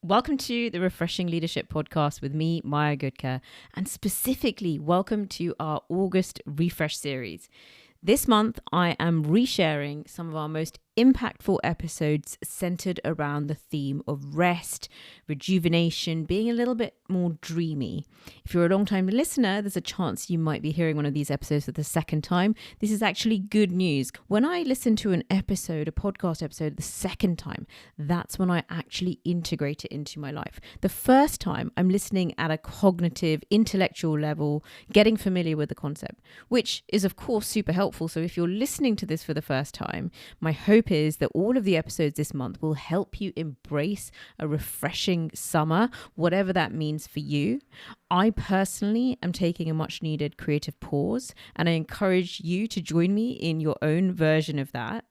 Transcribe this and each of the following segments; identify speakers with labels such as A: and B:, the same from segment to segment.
A: Welcome to the Refreshing Leadership Podcast with me, Maya Goodker, and specifically welcome to our August Refresh series. This month, I am resharing some of our most impactful episodes centered around the theme of rest, rejuvenation, being a little bit more dreamy. If you're a long-time listener, there's a chance you might be hearing one of these episodes for the second time. This is actually good news. When I listen to an episode, a podcast episode, the second time, that's when I actually integrate it into my life. The first time, I'm listening at a cognitive, intellectual level, getting familiar with the concept, which is of course super helpful. So if you're listening to this for the first time, my hope is that all of the episodes this month will help you embrace a refreshing summer, whatever that means for you. I personally am taking a much needed creative pause, and I encourage you to join me in your own version of that.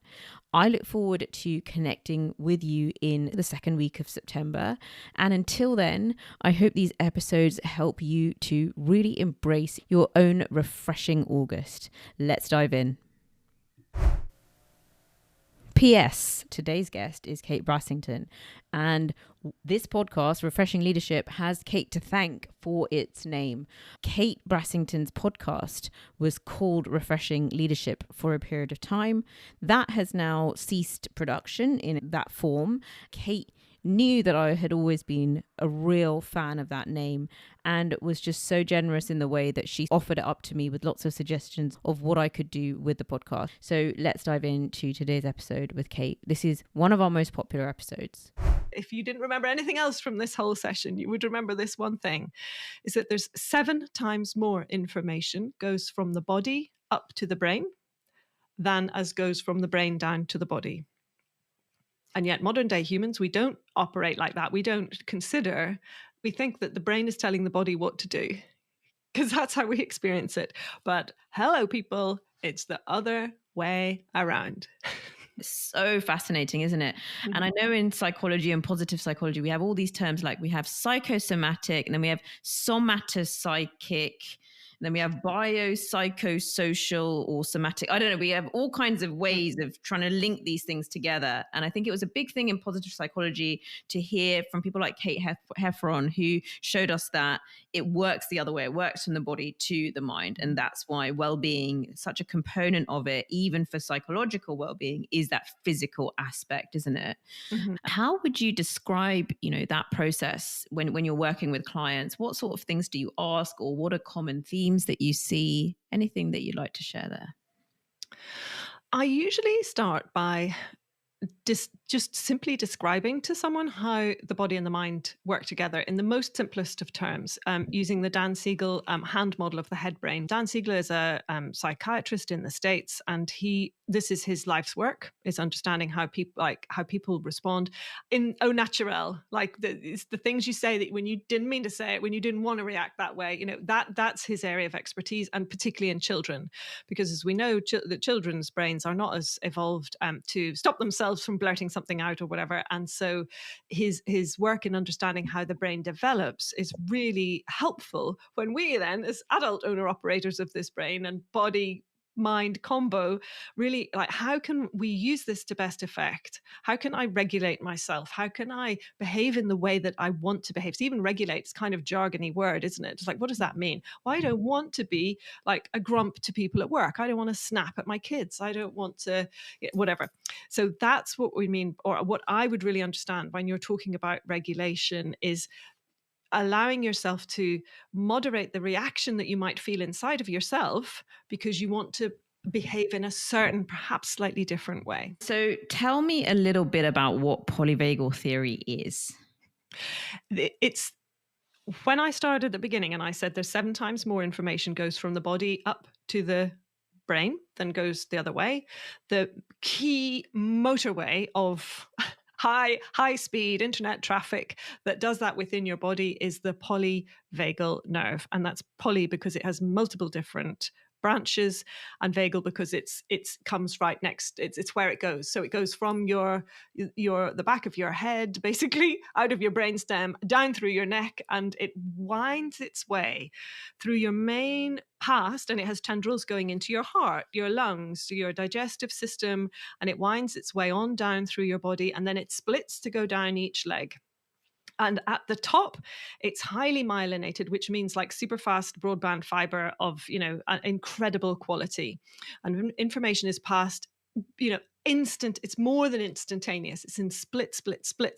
A: I look forward to connecting with you in the second week of September. And until then, I hope these episodes help you to really embrace your own refreshing August. Let's dive in. P.S. Today's guest is Kate Brassington, and this podcast, Refreshing Leadership, has Kate to thank for its name. Kate Brassington's podcast was called Refreshing Leadership for a period of time. That has now ceased production in that form. Kate knew that I had always been a real fan of that name and was just so generous in the way that she offered it up to me with lots of suggestions of what I could do with the podcast. So let's dive into today's episode with Kate. This is one of our most popular episodes.
B: If you didn't remember anything else from this whole session, you would remember this one thing, is that there's 7 times more information goes from the body up to the brain than as goes from the brain down to the body. And yet modern day humans, we don't operate like that. We think that the brain is telling the body what to do because that's how we experience it. But hello, people, it's the other way around.
A: So fascinating, isn't it? Mm-hmm. And I know in psychology and positive psychology, we have all these terms like we have psychosomatic and then we have somatopsychic. And then we have biopsychosocial or somatic. I don't know. We have all kinds of ways of trying to link these things together. And I think it was a big thing in positive psychology to hear from people like Kate Heffron, who showed us that it works the other way. It works from the body to the mind. And that's why well-being, such a component of it, even for psychological well-being, is that physical aspect, isn't it? Mm-hmm. How would you describe, that process when you're working with clients? What sort of things do you ask, or what are common themes that you see? Anything that you'd like to share there?
B: I usually start by just simply describing to someone how the body and the mind work together in the most simplest of terms, using the Dan Siegel hand model of the head brain. Dan Siegel is a psychiatrist in the States, and this is his life's work, is understanding how people respond in au naturel, like it's the things you say that when you didn't mean to say it, when you didn't want to react that way. That's his area of expertise, and particularly in children, because as we know, that children's brains are not as evolved to stop themselves from blurting something out or whatever. And so his work in understanding how the brain develops is really helpful when we then, as adult owner operators of this brain and body mind combo, really, like, how can we use this to best effect? How can I regulate myself? How can I behave in the way that I want to behave? So even regulate is kind of jargony word, isn't it? It's like, what does that mean? Well, I don't want to be like a grump to people at work. I don't want to snap at my kids. I don't want to, whatever. So that's what we mean, or what I would really understand when you're talking about regulation, is allowing yourself to moderate the reaction that you might feel inside of yourself because you want to behave in a certain, perhaps slightly different way.
A: So tell me a little bit about what polyvagal theory is.
B: It's when I started at the beginning and I said there's 7 times more information goes from the body up to the brain than goes the other way. The key motorway of high speed internet traffic that does that within your body is the polyvagal nerve. And that's poly because it has multiple different branches, and vagal because it comes right next. It's where it goes. So it goes from the back of your head, basically out of your brainstem, down through your neck, and it winds its way through your main past, and it has tendrils going into your heart, your lungs, your digestive system, and it winds its way on down through your body, and then it splits to go down each leg. And at the top, it's highly myelinated, which means like super fast broadband fiber of, incredible quality. And information is passed, instant. It's more than instantaneous. It's in splits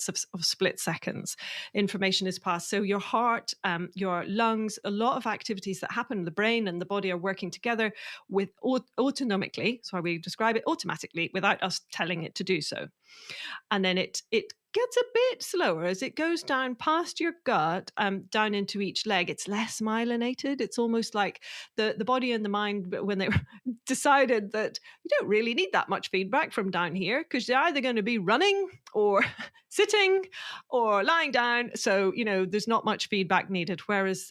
B: of split seconds. Information is passed. So your heart, your lungs, a lot of activities that happen in the brain and the body are working together with autonomically. So we describe it automatically without us telling it to do so. And then it gets a bit slower as it goes down past your gut, down into each leg. It's less myelinated. It's almost like the body and the mind, when they decided that you don't really need that much feedback from down here, because you're either going to be running or sitting or lying down. So, there's not much feedback needed. Whereas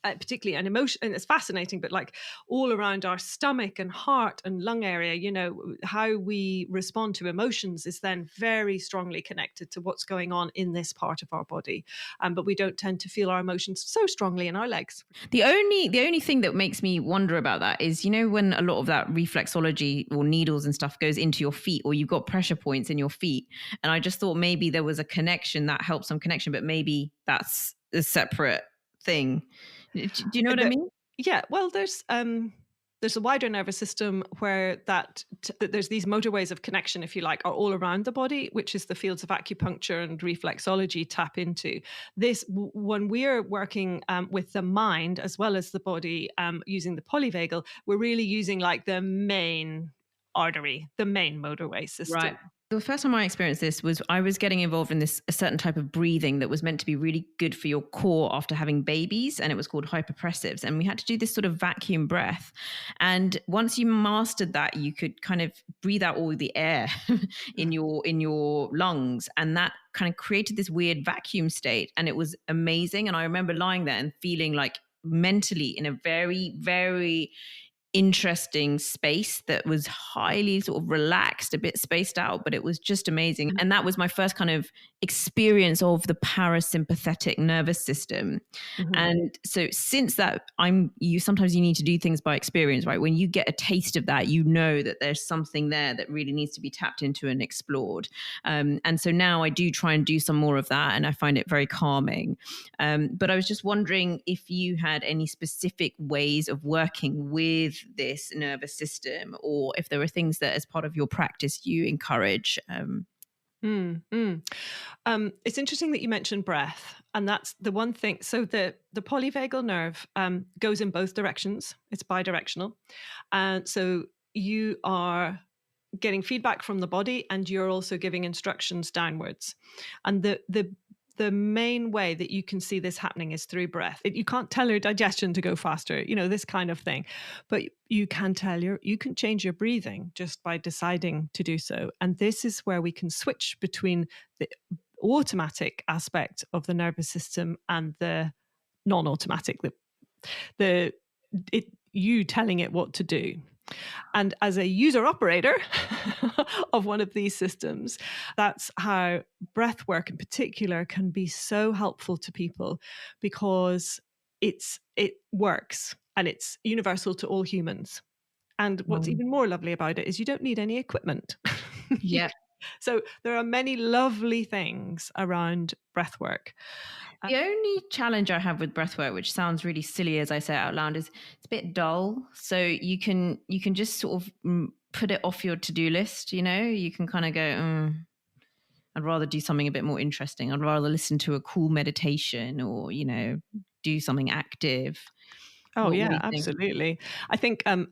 B: particularly an emotion, and it's fascinating, but like all around our stomach and heart and lung area, how we respond to emotions is then very strongly connected to what's going on in this part of our body. But we don't tend to feel our emotions so strongly in our legs.
A: The only thing that makes me wonder about that is, when a lot of that reflexology or needles and stuff goes into your feet, or you've got pressure points in your feet. And I just thought maybe there was a connection that helps some connection, but maybe that's a separate thing. Do you know what I mean?
B: Yeah, well, there's a wider nervous system where there's these motorways of connection, if you like, are all around the body, which is the fields of acupuncture and reflexology tap into. This, when we're working with the mind as well as the body, using the polyvagal, we're really using like the main artery, the main motorway system.
A: Right. The first time I experienced this was I was getting involved in a certain type of breathing that was meant to be really good for your core after having babies, and it was called hyperpressives. And we had to do this sort of vacuum breath. And once you mastered that, you could kind of breathe out all the air in your lungs, and that kind of created this weird vacuum state. And it was amazing. And I remember lying there and feeling like mentally in a very, very interesting space that was highly sort of relaxed, a bit spaced out, but it was just amazing. And that was my first kind of experience of the parasympathetic nervous system. Mm-hmm. And so since that, sometimes you need to do things by experience, right? When you get a taste of that, you know that there's something there that really needs to be tapped into and explored. And so now I do try and do some more of that, and I find it very calming. But I was just wondering if you had any specific ways of working with this nervous system, or if there were things that as part of your practice you encourage.
B: It's interesting that you mentioned breath, and that's the one thing. So the polyvagal nerve goes in both directions. It's bidirectional. And so you are getting feedback from the body, and you're also giving instructions downwards. And the main way that you can see this happening is through breath. You can't tell your digestion to go faster, this kind of thing. But you can change your breathing just by deciding to do so. And this is where we can switch between the automatic aspect of the nervous system and the non-automatic, you telling it what to do. And as a user operator of one of these systems, that's how breath work in particular can be so helpful to people, because it works and it's universal to all humans. And what's even more lovely about it is you don't need any equipment.
A: Yeah.
B: So there are many lovely things around breath work.
A: The only challenge I have with breathwork, which sounds really silly as I say it out loud, is it's a bit dull. So you can just sort of put it off your to-do list. You can kind of go, I'd rather do something a bit more interesting. I'd rather listen to a cool meditation, or do something active.
B: Oh yeah, absolutely. I think I'll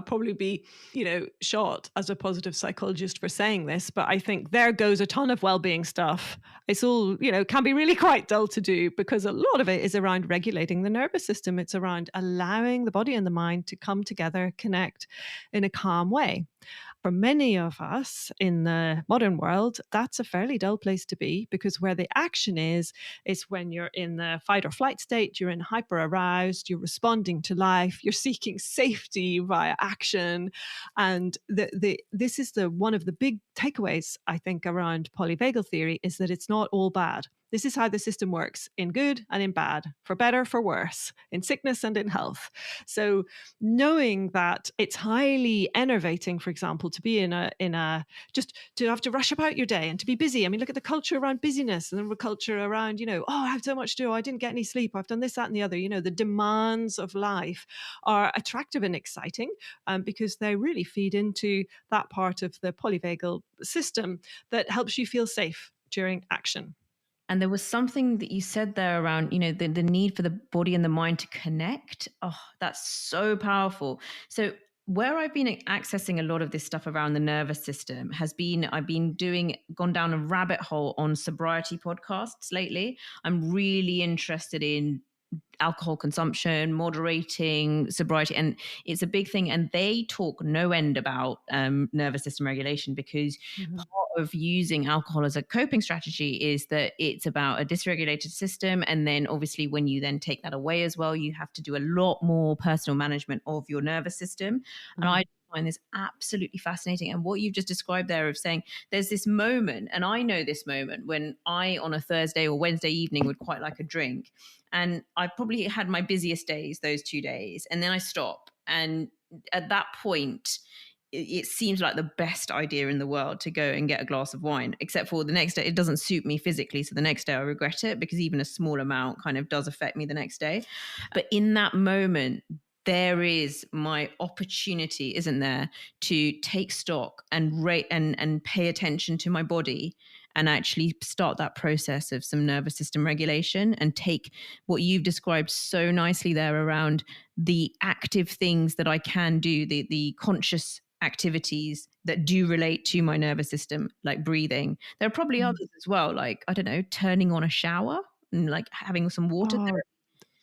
B: probably be, shot as a positive psychologist for saying this, but I think there goes a ton of well-being stuff. It's all, can be really quite dull to do, because a lot of it is around regulating the nervous system. It's around allowing the body and the mind to come together, connect in a calm way. For many of us in the modern world, that's a fairly dull place to be, because where the action is when you're in the fight or flight state, you're in hyper aroused, you're responding to life, you're seeking safety via action. And this is one of the big takeaways, I think, around polyvagal theory, is that it's not all bad. This is how the system works in good and in bad, for better, for worse, in sickness and in health. So knowing that it's highly enervating, for example, to be in a just to have to rush about your day and to be busy. I mean, look at the culture around busyness and the culture around, oh, I have so much to do. I didn't get any sleep. I've done this, that, and the other. The demands of life are attractive and exciting because they really feed into that part of the polyvagal system that helps you feel safe during action.
A: And there was something that you said there around, the need for the body and the mind to connect. Oh, that's so powerful. So where I've been accessing a lot of this stuff around the nervous system I've been gone down a rabbit hole on sobriety podcasts lately. I'm really interested in alcohol consumption, moderating, sobriety, and it's a big thing. And they talk no end about nervous system regulation because part of using alcohol as a coping strategy is that it's about a dysregulated system. And then obviously when you then take that away as well, you have to do a lot more personal management of your nervous system. And I find this absolutely fascinating. And what you've just described there of saying there's this moment, and I know this moment when I, on a Thursday or Wednesday evening, would quite like a drink. And I probably had my busiest days those 2 days. And then I stop. And at that point, it seems like the best idea in the world to go and get a glass of wine, except for the next day, it doesn't suit me physically. So the next day I regret it because even a small amount kind of does affect me the next day. But in that moment, there is my opportunity, isn't there, to take stock and rate and pay attention to my body and actually start that process of some nervous system regulation and take what you've described so nicely there around the active things that I can do, the conscious activities that do relate to my nervous system, like breathing. There are probably others as well, like, I don't know, turning on a shower and like having some water therapy.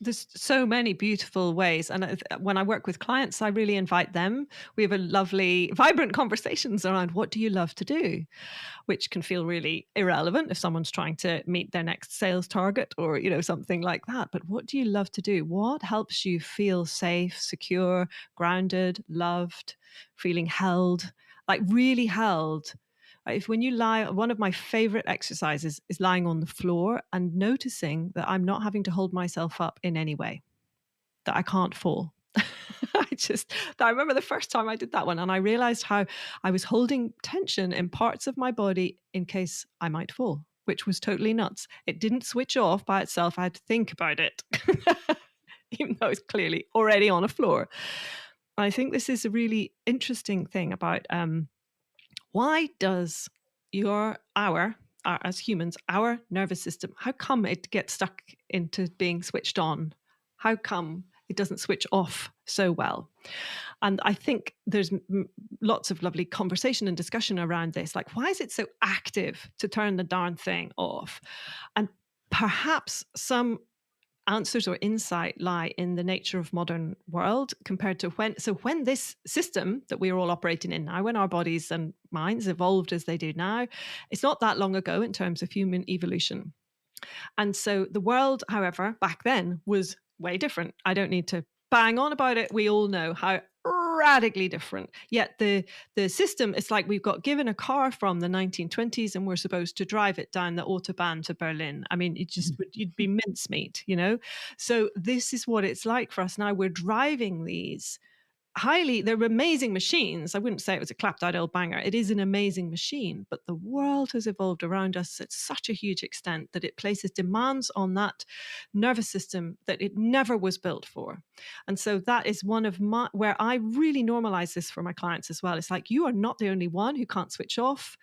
B: There's so many beautiful ways. And when I work with clients, I really invite them. We have a lovely, vibrant conversations around what do you love to do, which can feel really irrelevant if someone's trying to meet their next sales target or, something like that. But what do you love to do? What helps you feel safe, secure, grounded, loved, feeling held, like really held? If when you lie, one of my favorite exercises is lying on the floor and noticing that I'm not having to hold myself up in any way, that I can't fall. I remember the first time I did that one and I realized how I was holding tension in parts of my body in case I might fall, which was totally nuts. It didn't switch off by itself. I had to think about it, even though it's clearly already on a floor. I think this is a really interesting thing about why does as humans, our nervous system, how come it gets stuck into being switched on? How come it doesn't switch off so well? And I think there's lots of lovely conversation and discussion around this. Like, why is it so active to turn the darn thing off? And perhaps some answers or insight lie in the nature of modern world compared to when this system that we're all operating in now, when our bodies and minds evolved as they do now, it's not that long ago in terms of human evolution. And so the world, however, back then was way different. I don't need to bang on about it. We all know how radically different. Yet the system, it's like we've got given a car from the 1920s and we're supposed to drive it down the Autobahn to Berlin. I mean, you'd be mincemeat, So this is what it's like for us now. We're driving these they're amazing machines. I wouldn't say it was a clapped out old banger. It is an amazing machine, but the world has evolved around us at such a huge extent that it places demands on that nervous system that it never was built for. And so that is one of where I really normalize this for my clients as well. It's like, you are not the only one who can't switch off.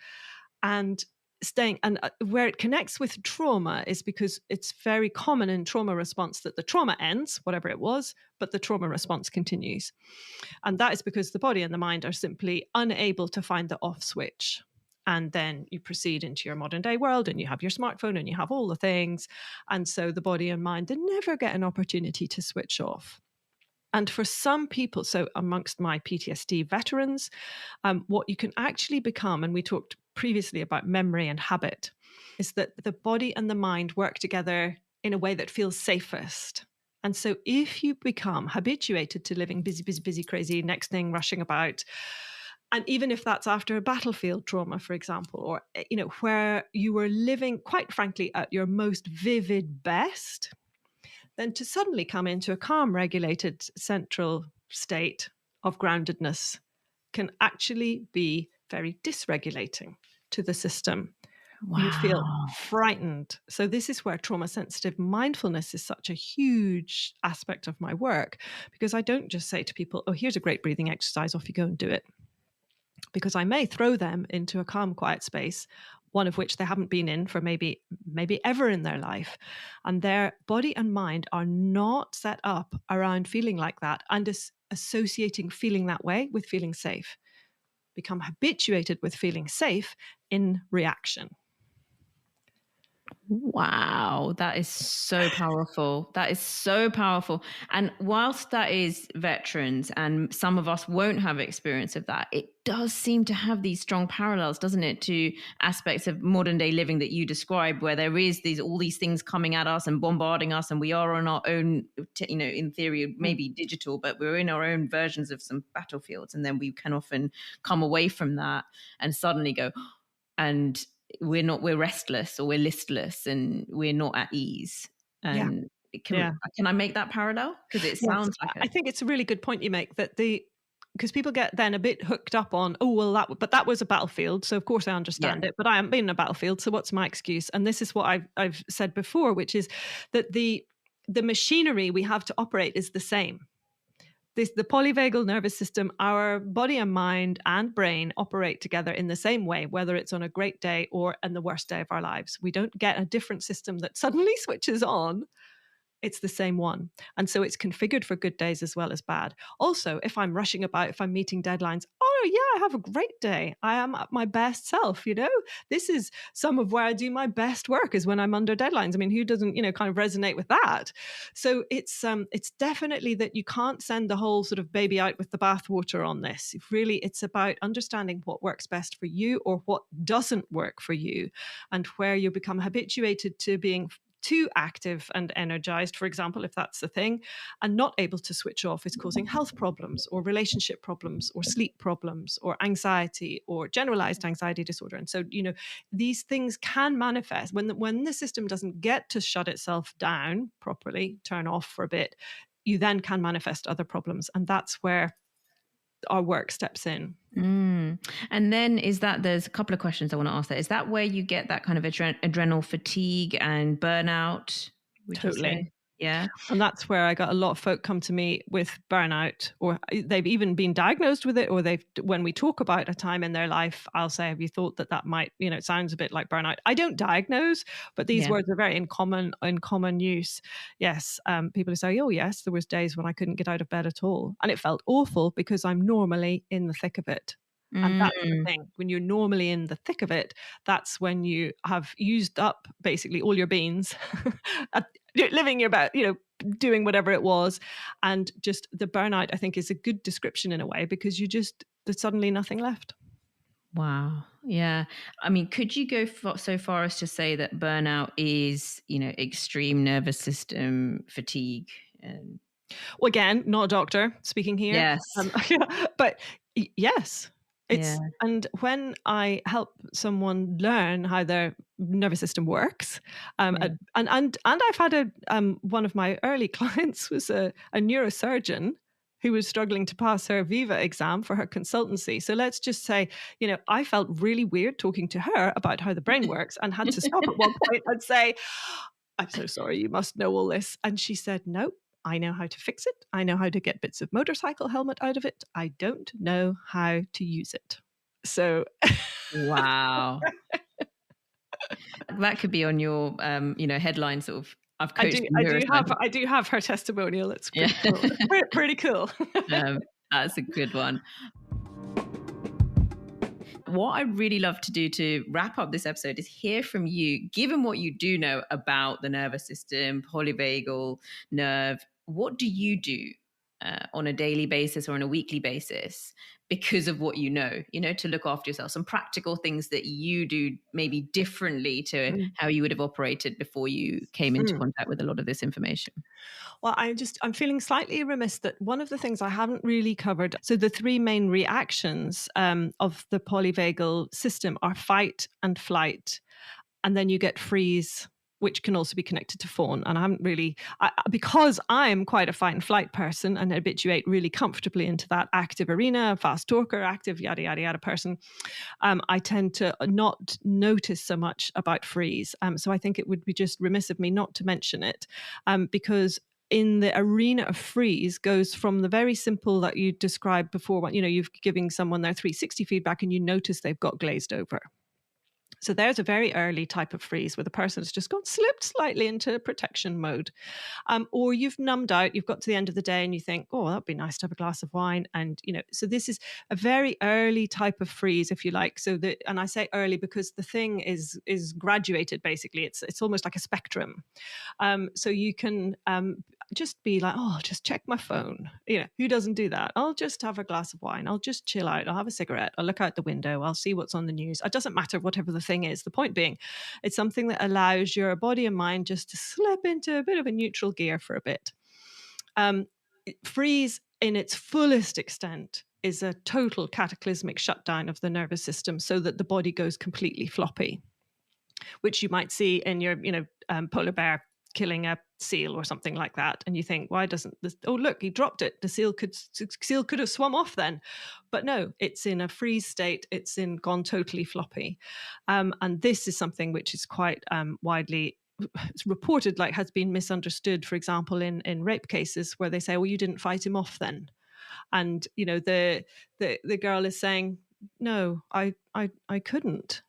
B: And where it connects with trauma is because it's very common in trauma response that the trauma ends, whatever it was, but the trauma response continues. And that is because the body and the mind are simply unable to find the off switch. And then you proceed into your modern day world and you have your smartphone and you have all the things. And so the body and mind, they never get an opportunity to switch off. And for some people, so amongst my PTSD veterans, what you can actually become, and we talked previously about memory and habit, is that the body and the mind work together in a way that feels safest. And so if you become habituated to living busy, busy, busy, crazy, next thing, rushing about, And even if that's after a battlefield trauma, for example, or, where you were living, quite frankly, at your most vivid best, then to suddenly come into a calm, regulated central state of groundedness can actually be very dysregulating to the system. You feel
A: Wow.
B: frightened. So this is where trauma sensitive mindfulness is such a huge aspect of my work, because I don't just say to people, oh, here's a great breathing exercise, off you go and do it. Because I may throw them into a calm, quiet space, one of which they haven't been in for maybe ever in their life. And their body and mind are not set up around feeling like that and associating feeling that way with feeling safe. Become habituated with feeling safe in reaction.
A: Wow, that is so powerful. That is so powerful. And whilst that is veterans and some of us won't have experience of that, it does seem to have these strong parallels, doesn't it, to aspects of modern day living that you described, where there is all these things coming at us and bombarding us, and we are on our own, in theory, maybe digital, but we're in our own versions of some battlefields. And then we can often come away from that and suddenly go, and we're restless or we're listless and we're not at ease.
B: Yeah.
A: And
B: Yeah.
A: can I make that parallel? Because it
B: Yes,
A: sounds like
B: I think it's a really good point you make, that because people get then a bit hooked up on, oh, well, that was a battlefield, so of course I understand it, but I haven't been in a battlefield, so what's my excuse? And this is what I've said before, which is that the machinery we have to operate is the same. The polyvagal nervous system, our body and mind and brain operate together in the same way, whether it's on a great day or in the worst day of our lives. We don't get a different system that suddenly switches on. It's the same one. And so it's configured for good days as well as bad. Also, if I'm rushing about, if I'm meeting deadlines, oh yeah, I have a great day. I am at my best self, This is some of where I do my best work, is when I'm under deadlines. I mean, who doesn't, kind of resonate with that? So it's definitely that you can't send the whole sort of baby out with the bathwater on this. Really, it's about understanding what works best for you or what doesn't work for you, and where you become habituated to being too active and energized, for example, if that's the thing, and not able to switch off, is causing health problems or relationship problems or sleep problems or anxiety or generalized anxiety disorder. And so, these things can manifest when the system doesn't get to shut itself down properly, turn off for a bit, you then can manifest other problems. And that's where our work steps in.
A: And then there's a couple of questions I want to ask there. Is that where you get that kind of adrenal fatigue and burnout?
B: Totally.
A: Yeah.
B: And that's where I got a lot of folk come to me with burnout, or they've even been diagnosed with it, or when we talk about a time in their life, I'll say, have you thought that might, it sounds a bit like burnout. I don't diagnose, but these words are very in common use. Yes. People who say, oh yes, there was days when I couldn't get out of bed at all. And it felt awful because I'm normally in the thick of it. And that's the thing. When you're normally in the thick of it, that's when you have used up basically all your beans, living your best, doing whatever it was. And just the burnout, I think, is a good description in a way, because there's suddenly nothing left.
A: Wow. Yeah. I mean, could you go so far as to say that burnout is, extreme nervous system fatigue?
B: Well, again, not a doctor speaking here.
A: Yes.
B: But yes. And when I help someone learn how their nervous system works, and I've had one of my early clients was a neurosurgeon who was struggling to pass her Viva exam for her consultancy. So let's just say, I felt really weird talking to her about how the brain works, and had to stop at one point and say, I'm so sorry, you must know all this. And she said, no, I know how to fix it. I know how to get bits of motorcycle helmet out of it. I don't know how to use it. So
A: wow. That could be on your headline sort of, I've coached
B: I do have her testimonial. It's pretty cool. Pretty cool.
A: That's a good one. What I'd really love to do to wrap up this episode is hear from you, given what you do know about the nervous system, polyvagal nerve. What do you do on a daily basis or on a weekly basis because of what to look after yourself, some practical things that you do maybe differently to
B: Mm.
A: how you would have operated before you came into
B: Mm.
A: contact with a lot of this information.
B: Well, I'm feeling slightly remiss that one of the things I haven't really covered. So the three main reactions of the polyvagal system are fight and flight, and then you get freeze, which can also be connected to fawn. And I haven't really, because I'm quite a fight and flight person and habituate really comfortably into that active arena, fast talker, active yada yada yada person. I tend to not notice so much about freeze. So I think it would be just remiss of me not to mention it, because in the arena of freeze goes from the very simple that you described before, you're giving someone their 360 feedback and you notice they've got glazed over. So there's a very early type of freeze where the person has just slipped slightly into protection mode. Or you've numbed out, you've got to the end of the day and you think, oh, that'd be nice to have a glass of wine. And, so this is a very early type of freeze, if you like. And I say early because the thing is graduated, basically. It's almost like a spectrum. So you can just be like, oh, I'll just check my phone. Who doesn't do that? I'll just have a glass of wine. I'll just chill out. I'll have a cigarette. I'll look out the window. I'll see what's on the news. It doesn't matter, whatever the thing is. The point being, it's something that allows your body and mind just to slip into a bit of a neutral gear for a bit. Freeze in its fullest extent is a total cataclysmic shutdown of the nervous system so that the body goes completely floppy, which you might see in your, polar bear killing a seal or something like that. And you think, why doesn't this? Oh, look, he dropped it. The seal could have swum off then. But no, it's in a freeze state. It's gone totally floppy. And this is something which is quite widely it's reported, like has been misunderstood, for example, in rape cases where they say, well, you didn't fight him off then. And, the girl is saying, no, I couldn't.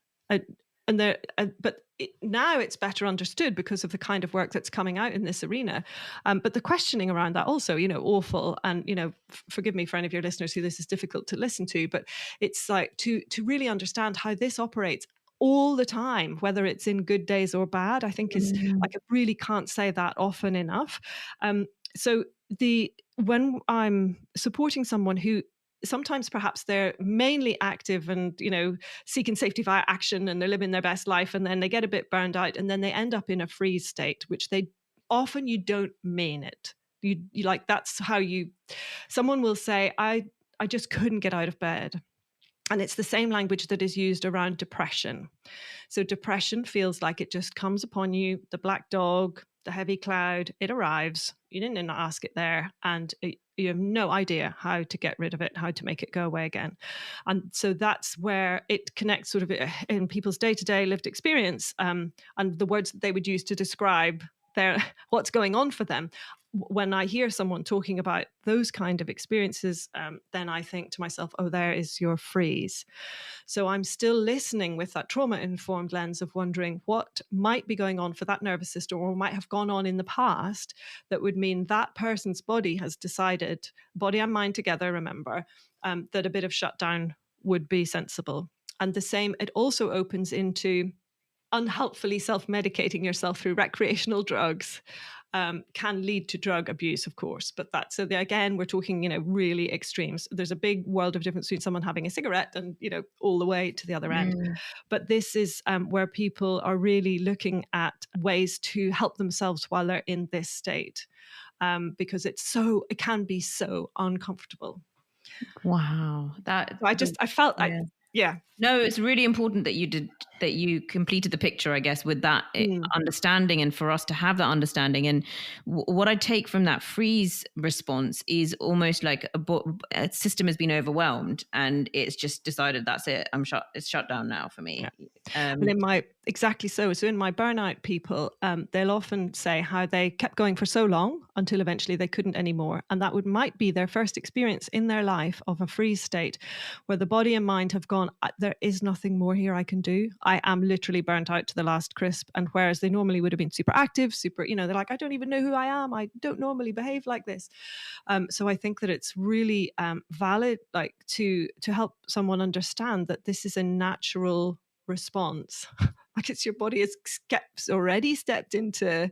B: Now it's better understood because of the kind of work that's coming out in this arena. But the questioning around that also, awful. And, forgive me for any of your listeners who this is difficult to listen to, but it's like to really understand how this operates all the time, whether it's in good days or bad, I think is like, I really can't say that often enough. So when I'm supporting someone who sometimes perhaps they're mainly active and, seeking safety via action and they're living their best life, and then they get a bit burned out and then they end up in a freeze state, which you don't mean it. You like, that's how someone will say, I just couldn't get out of bed. And it's the same language that is used around depression. So depression feels like it just comes upon you, the black dog, the heavy cloud, it arrives. You didn't ask it there. And you have no idea how to get rid of it, how to make it go away again. And so that's where it connects sort of in people's day-to-day lived experience, and the words that they would use to describe what's going on for them. When I hear someone talking about those kind of experiences, then I think to myself, oh, there is your freeze. So I'm still listening with that trauma-informed lens of wondering what might be going on for that nervous system or might have gone on in the past that would mean that person's body has decided, body and mind together, remember, that a bit of shutdown would be sensible. And the same, it also opens into unhelpfully self-medicating yourself through recreational drugs. Can lead to drug abuse, of course, but again, we're talking, really extremes. There's a big world of difference between someone having a cigarette and, all the way to the other end. But this is where people are really looking at ways to help themselves while they're in this state, because it can be so uncomfortable.
A: Wow.
B: Yeah.
A: No, it's really important that you completed the picture, I guess, with that understanding, and for us to have that understanding. And what I take from that freeze response is almost like a system has been overwhelmed and it's just decided that's it. It's shut down now for me.
B: Yeah. Exactly so. So in my burnout people, they'll often say how they kept going for so long until eventually they couldn't anymore. And that might be their first experience in their life of a freeze state where the body and mind have gone, there is nothing more here I can do. I am literally burnt out to the last crisp. And whereas they normally would have been super active, they're like, I don't even know who I am. I don't normally behave like this. So I think that it's really valid, like to help someone understand that this is a natural response. Like it's your body has already stepped into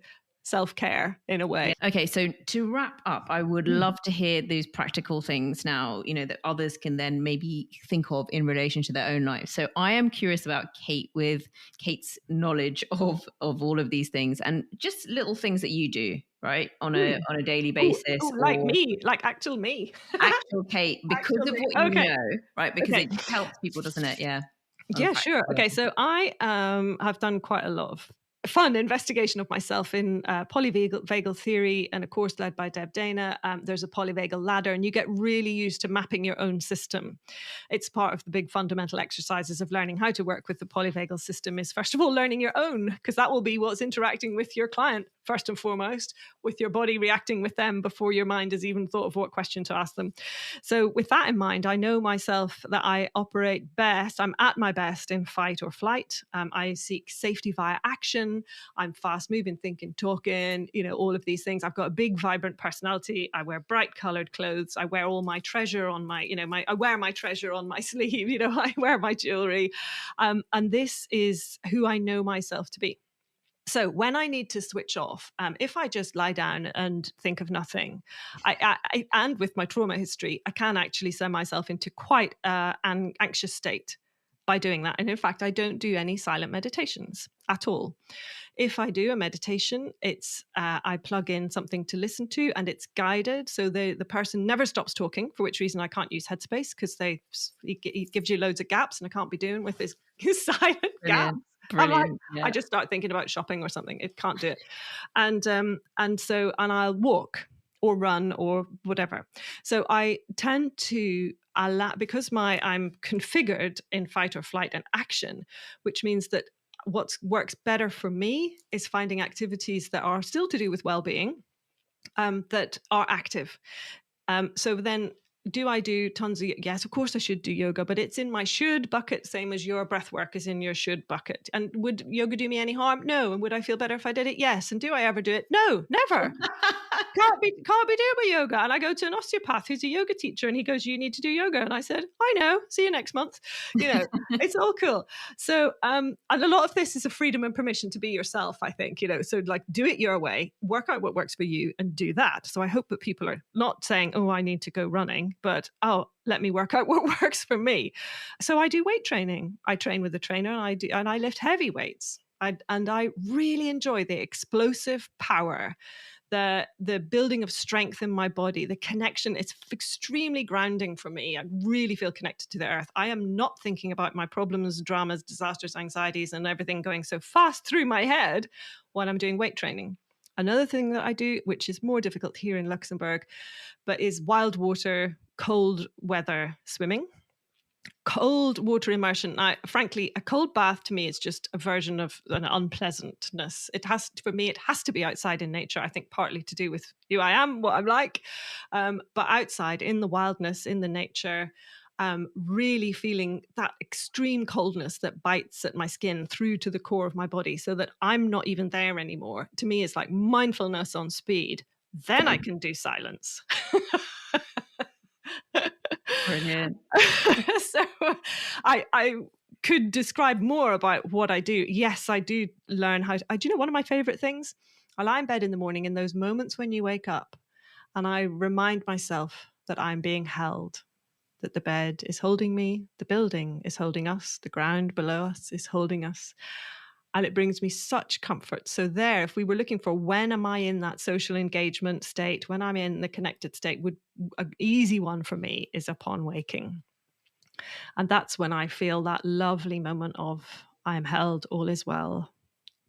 B: self-care in a way.
A: Yeah. Okay, so to wrap up, I would love to hear these practical things now, that others can then maybe think of in relation to their own life. So I am curious about Kate, with Kate's knowledge of all of these things, and just little things that you do, right, on a daily basis,
B: Like
A: or
B: me, like actual me.
A: actual Kate, because
B: Actual
A: of
B: me.
A: what you
B: Okay.
A: know, right? Because
B: Okay.
A: it just helps people, doesn't it? Yeah. On a
B: Yeah,
A: practical
B: sure. Okay,
A: level.
B: so I have done quite a lot of fun investigation of myself in polyvagal theory and a course led by Deb Dana. There's a polyvagal ladder, and you get really used to mapping your own system. It's part of the big fundamental exercises of learning how to work with the polyvagal system is, first of all, learning your own, because that will be what's interacting with your client first and foremost, with your body reacting with them before your mind has even thought of what question to ask them. So with that in mind, I know myself that I operate best. I'm at my best in fight or flight. I seek safety via action. I'm fast moving, thinking, talking, all of these things. I've got a big, vibrant personality. I wear bright colored clothes. I wear all my treasure on I wear my treasure on my sleeve. I wear my jewelry. And this is who I know myself to be. So when I need to switch off, if I just lie down and think of nothing, and with my trauma history, I can actually send myself into quite an anxious state by doing that. And in fact, I don't do any silent meditations at all. If I do a meditation, it's I plug in something to listen to, and it's guided. So the person never stops talking, for which reason I can't use Headspace, because he gives you loads of gaps, and I can't be doing with his silent gaps. I'm like,
A: Yeah.
B: I just start thinking about shopping or something. It can't do it. And I'll walk or run or whatever. So I tend to allow, because I'm configured in fight or flight and action, which means that what works better for me is finding activities that are still to do with well-being, that are active. So then, do I do tons of, yes, of course I should do yoga, but it's in my should bucket, same as your breath work is in your should bucket. And would yoga do me any harm? No. And would I feel better if I did it? Yes. And do I ever do it? No, never. Can't be doing my yoga. And I go to an osteopath who's a yoga teacher, and he goes, you need to do yoga. And I said, I know, see you next month. It's all cool. So and a lot of this is a freedom and permission to be yourself, I think. So like, do it your way, work out what works for you, and do that. So I hope that people are not saying, oh, I need to go running, but let me work out what works for me. So I do weight training. I train with a trainer, and I lift heavy weights. And I really enjoy the explosive power, the building of strength in my body, the connection. It's extremely grounding for me. I really feel connected to the earth. I am not thinking about my problems, dramas, disasters, anxieties, and everything going so fast through my head when I'm doing weight training. Another thing that I do, which is more difficult here in Luxembourg, but is wild water, cold weather swimming. Cold water immersion. Now, frankly, a cold bath to me is just a version of an unpleasantness. For me, it has to be outside in nature. I think partly to do with who I am, what I'm like, but outside in the wildness, in the nature, really feeling that extreme coldness that bites at my skin through to the core of my body, so that I'm not even there anymore. To me, it's like mindfulness on speed. Then I can do silence.
A: Brilliant.
B: So I could describe more about what I do. Yes, I do learn how to, do you know one of my favorite things? I lie in bed in the morning, in those moments when you wake up, and I remind myself that I'm being held, that the bed is holding me, the building is holding us, the ground below us is holding us. And it brings me such comfort. So there, if we were looking for when am I in that social engagement state, when I'm in the connected state, an easy one for me is upon waking. And that's when I feel that lovely moment of I am held, all is well.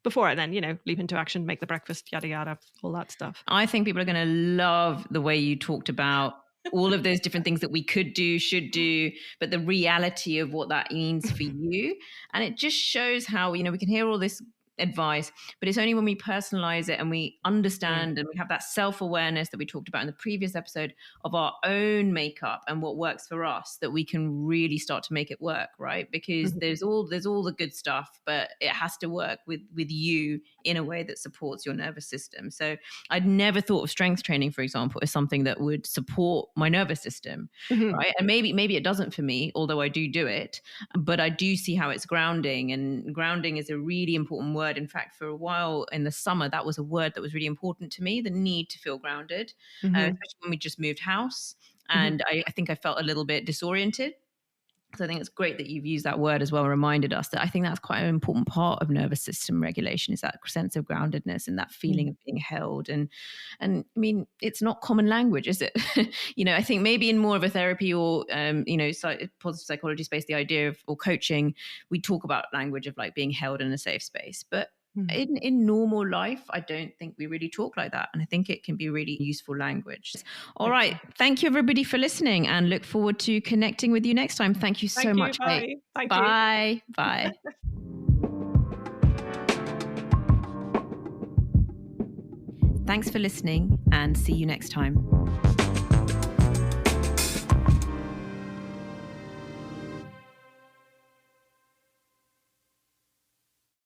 B: Before I then, leap into action, make the breakfast, yada, yada, all that stuff.
A: I think people are going to love the way you talked about all of those different things that we could do, should do, but the reality of what that means for you. And it just shows how, we can hear all this advice, but it's only when we personalize it and we understand and we have that self-awareness that we talked about in the previous episode of our own makeup and what works for us that we can really start to make it work, right? Because there's all the good stuff, but it has to work with you in a way that supports your nervous system. So I'd never thought of strength training, for example, as something that would support my nervous system, right? And maybe it doesn't for me, although I do it, but I do see how it's grounding, and grounding is a really important word word. In fact, for a while in the summer, that was a word that was really important to me, the need to feel grounded, especially when we just moved house. And I think I felt a little bit disoriented. So I think it's great that you've used that word as well, reminded us that I think that's quite an important part of nervous system regulation, is that sense of groundedness and that feeling of being held. And I mean, it's not common language, is it? I think maybe in more of a therapy or, positive psychology space, the idea of, or coaching, we talk about language of like being held in a safe space. But in normal life, I don't think we really talk like that. And I think it can be really useful language. All right. Thank you, everybody, for listening, and look forward to connecting with you next time. Thank you so much.
B: Bye.
A: Bye. Bye. Thanks for listening, and see you next time.